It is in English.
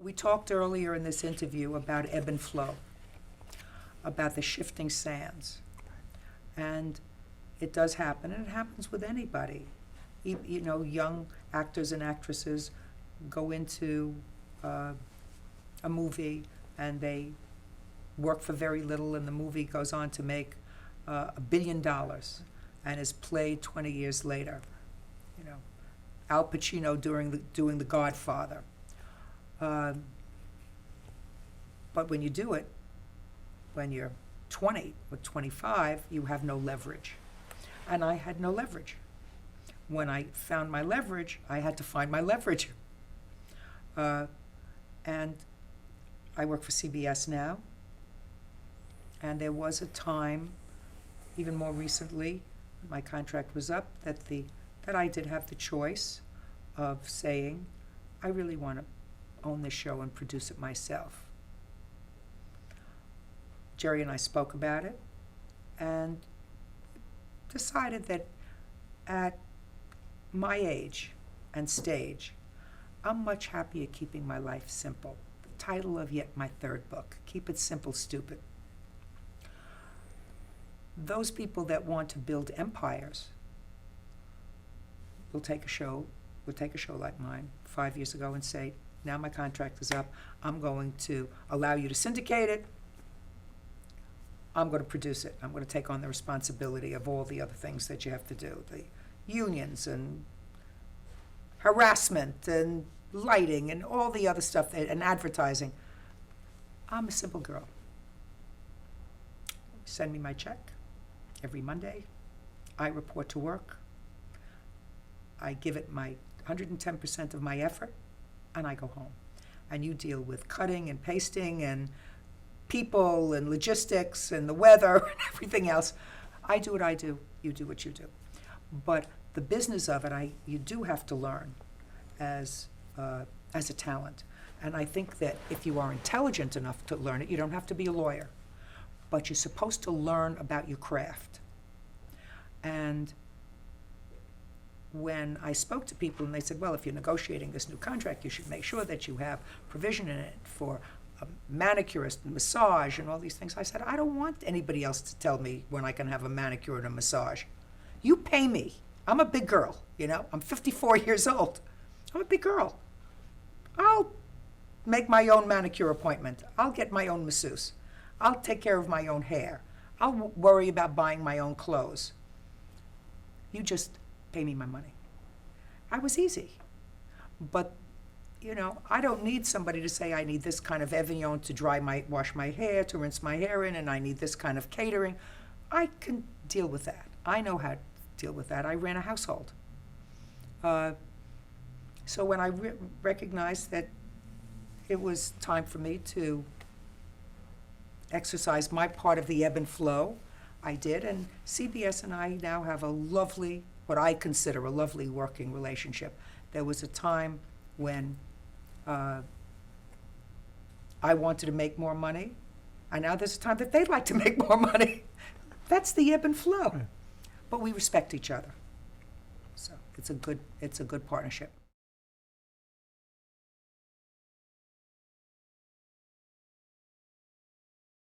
We talked earlier in this interview about ebb and flow, about the shifting sands. And it does happen, and it happens with anybody. You know, young actors and actresses go into a movie and they work for very little, and the movie goes on to make $1 billion and is played 20 years later. You know, Al Pacino doing The Godfather. But when you do it, when you're 20 or 25, you have no leverage. And I had no leverage. When I found my leverage, I had to find my leverage. And I work for CBS now. And there was a time, even more recently, my contract was up, that I did have the choice of saying, I really want to own this show and produce it myself. Jerry and I spoke about it and decided that at my age and stage, I'm much happier keeping my life simple. The title of yet my third book, Keep It Simple, Stupid. Those people that want to build empires will take a show like mine 5 years ago and say, now my contract is up, I'm going to allow you to syndicate it, I'm going to produce it, I'm going to take on the responsibility of all the other things that you have to do, the unions and harassment and lighting and all the other stuff, and advertising. I'm a simple girl. Send me my check every Monday. I report to work. I give it my 110% of my effort, and I go home. And you deal with cutting and pasting and people and logistics and the weather and everything else. I do what I do, you do what you do. But the business of it, you do have to learn as a talent. And I think that if you are intelligent enough to learn it, you don't have to be a lawyer, but you're supposed to learn about your craft. And when I spoke to people and they said, well, if you're negotiating this new contract, you should make sure that you have provision in it for a manicurist and massage and all these things. I said, I don't want anybody else to tell me when I can have a manicure and a massage. You pay me. I'm a big girl, you know. I'm 54 years old. I'm a big girl. I'll make my own manicure appointment. I'll get my own masseuse. I'll take care of my own hair. I'll worry about buying my own clothes. You just pay me my money. I was easy. But, you know, I don't need somebody to say I need this kind of Evian to wash my hair, to rinse my hair in, and I need this kind of catering. I can deal with that. I know how to deal with that. I ran a household. So when I recognized that it was time for me to exercise my part of the ebb and flow, I did, and CBS and I now have a lovely, what I consider a lovely working relationship. There was a time when I wanted to make more money, and now there's a time that they'd like to make more money. That's the ebb and flow. Right. But we respect each other. So it's a good partnership.